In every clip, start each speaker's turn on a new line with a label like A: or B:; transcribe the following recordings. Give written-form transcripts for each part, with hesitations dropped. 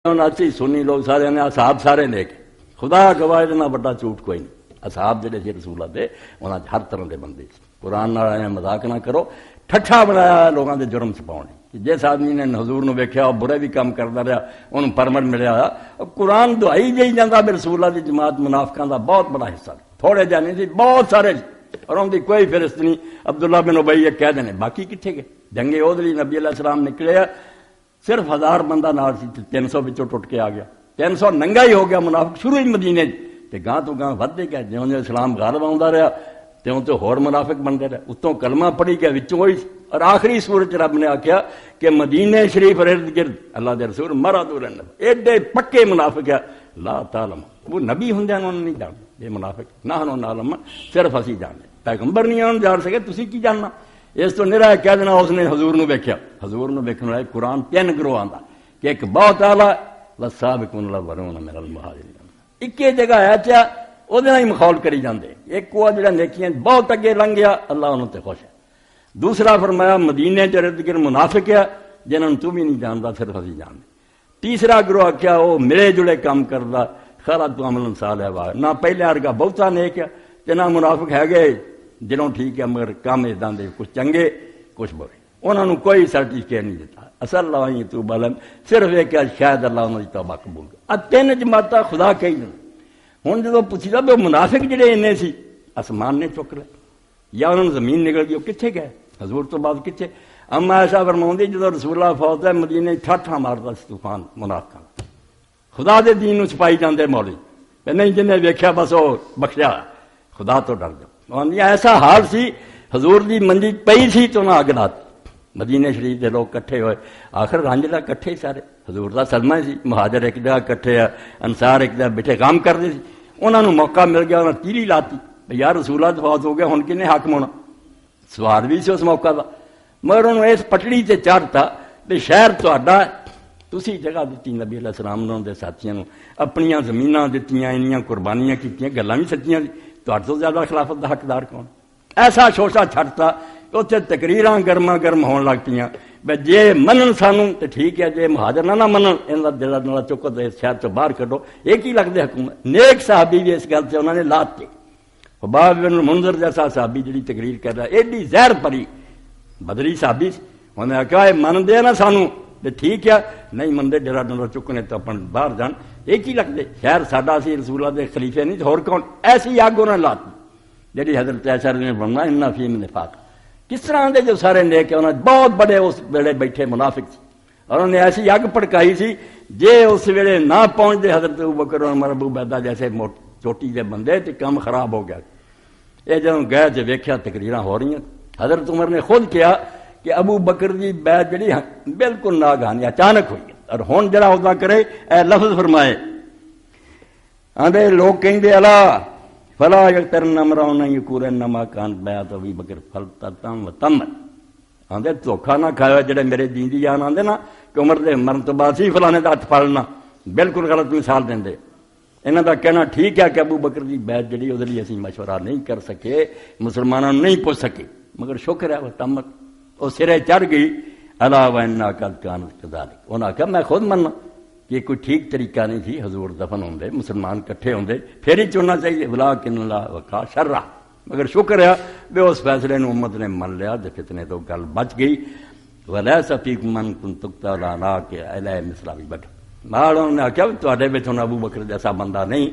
A: اسی سنی لوگ سارے نے اصحاب سارے نیک خدا گواہ اتنا بڑا جھوٹ کوئی نہیں. اصحاب جڑے سی رسولہ دے انہاں ہر طرح دے بندے سی. قرآن نال مذاق نہ کرو. ٹھٹھا بنایا لوگاں دے جرم چھپاؤنے. جس آدمی نے حضور نو ویکھیا اور برے بھی کام کردا رہا انہوں پرمٹ ملیا. قرآن دعائی جائی جاندا بھی رسولہ دی جماعت منافقاں دا بہت بڑا حصہ تھوڑے جانے سی بہت سارے اور ان دی کوئی فہرست نہیں. عبداللہ بن ابی کہہ دینے باقی کتنے گئے. جنگ احد لئی نبی علیہ السلام نکلے صرف 1000 بندہ نال سی 300 وچوں ٹوٹ کے آ گیا. 300 ننگا ہی ہو گیا منافق شروع ہی مدینے تے گاں تو گاں ودے گئے. جیوں جیوں اسلام غالب آوندا رہا تیوں تو ہور منافق بنتے رہے. اتوں کلمہ پڑھی گیا وچوں ہوئی. اور آخری سورت رب نے آکھیا کہ مدینے شریف ارد گرد اللہ دے رسول مرادو رہن ایڈے پکے منافق ہے لا تعلم. وہ نبی ہوندے انہوں نہیں جانتے یہ منافق نہ ہنو نعلم صرف اسی جانتے. پیغمبر نہیں انہوں جان سکے تسی کی جاننا. اس تو نرا کہہ دینا اس نے حضور نو ویکھیا. حضور نو ویکھن والے قرآن 3 گروہ آندا کہ ایک بہت اعلیٰ والسابقون الاولون من المہاجرین. اکے جگہ ہے چا وہ ہی مخول کری جاندے. ایک وہ جڑا نیکیاں بہت اگے لنگ گیا اللہ انہوں تے خوش ہے. دوسرا فرمایا مدینے چ ارد گرد منافق ہے جنہوں نے تو بھی نہیں جانتا صرف اسی جانتے. تیسرا گروہ کیا وہ ملے جڑے کام کردا خلط عمل صالح نہ پہلے ارگا بہتا نیک ہے تے نہ منافق ہے گئے جنہوں ٹھیک ہے مگر کام ادا دے کچھ چنگے کچھ برے. انہوں نے کوئی سرٹیفکیٹ نہیں دیتا. اصل اللہ توب علیہم صرف یہ کہ شاید اللہ انہوں کی توبہ قبول کر. 3 جماعتاں خدا کہی دیں. ہوں جب پوچھا بھی منافق جڑے انے سی آسمان نے چک لے یا انہوں نے زمین نکل گئی وہ کتنے گئے حضور تو بعد کتنے. اما ایسا فرماؤں جب رسول اللہ فوت ہے مدینے ٹھاٹھا مارتا طوفان منافقاں خدا دے دین نو چھپائی جاندے مولوی نہیں جنہیں ویکھیا بس وہ بخشیا خدا تو ڈر جاؤ. ایسا حال سی حضور دی منجی پئی سی تو انہیں اگ لاتی. مدینے شریف دے لوگ کٹھے ہوئے آخر رانجلا کٹھے سارے حضور دا سلمہ سی. مہاجر ایک جگہ کٹھے انصار ایک جگہ بیٹھے کام کرتے سی. انہوں نے موقع مل گیا انہوں نے تیری لاتی یار رسولہ فوت ہو گیا ہن کنے حاکم ہونا. سواد بھی سی اس موقع دا مگر انہوں نے اس پٹڑی تے چڑھتا بھی شہر تہاڈا تسی جگہ دیتی نبی علیہ السلام انہوں دے ساتھیاں اپنیاں زمیناں دتیاں انیاں قربانیاں کیتیاں گلاں بھی سچیاں سی. تہاڈے تو زیادہ خلافت دا حقدار کون. ایسا شوشا چھڑتا اتنے تقریراں گرما گرم ہون لگ پیاں بے جے منن سانوں تے ٹھیک ہے جے مہاجر نہ منن انہاں دا دل نال چکو تے شہر چوں باہر کڈو. یہ کی لگدے حکومت. نیک صحابی بھی اس گل تے انہوں نے لات کے حباب بن منذر جیسا صحابی جڑی تقریر کر رہا ایڈی زہر پری بدری صحابی انہوں نے کہا من دے نا سانوں تے ٹھیک ہے نہیں مندے ڈرا ڈرا چکنے تو اپن باہر جان. یہ کی لگدے شہر ساڈا سی رسول اللہ دے خلیفے نہیں ہور کون. ایسی اگ انہوں نے لاتی جڑی حضرت عائشہ نے فرمایا ان فی نفاق. کس طرح دے جو سارے نیک انہوں نے بہت بڑے اس ویلے بیٹھے منافق سی اور انہوں نے ایسی اگ پڑکائی سی جے اس ویلے نہ پہنچ دے حضرت ابوبکر عمر ابو عبیدہ جیسے چوٹی دے بندے تے کام خراب ہو گیا. یہ جدوں گئے تے ویکھیا تقریراں ہو رہی ہیں. حضرت عمر نے خود کیا کہ ابو بکر دی بیعت جڑی بالکل ناگہانی اچانک ہوئی اور ہن جڑا ہوتا کرے اے لفظ فرمائے آندے لوگ کہندے الا فلا یقترن امرؤن یکون ما کان بیعت ابی بکر فلتتم وتم. آندے دھوکھا نہ کھایا جڑے میرے دین دی جان آندے نا کہ عمر دے مرن تو بعد سی فلانے دا ہاتھ پھڑنا بالکل غلط مثال دیندے. انہاں دا کہنا ٹھیک ہے کہ ابو بکر دی بیعت جڑی اودے لیے اسی مشورہ نہیں کر سکے مسلماناں نہیں پوچھ سکے مگر شکر ہے وہ تمت وہ سرے چڑھ گئی. الا وانا قد کانت کذالک. انہاں کہا میں خود مننا کہ کوئی ٹھیک طریقہ نہیں تھی حضور دفن ہوندے مسلمان کٹھے ہوندے پھر ہی چننا چاہیے. ولکن اللہ وقا شرع مگر شکر ہے بے اس فیصلے نے امت نے من لیا تے فتنے تو گل بچ گئی. ولیس فیکم من کنت تقتل علی کہ الی مثل ابی بکر. مال انہوں نے آخیا تواڈے وچ ہن ابو بکر جیسا بندہ نہیں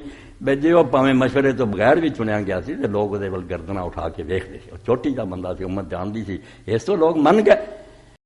A: بے جے وہ پاویں مشورے تو بغیر بھی چنیا گیا سی تے لوگ دے ول گردناں اٹھا کے ویکھدے سی. چوٹی دا بندہ سی امت جاندی سی اس تو لوگ من گئے.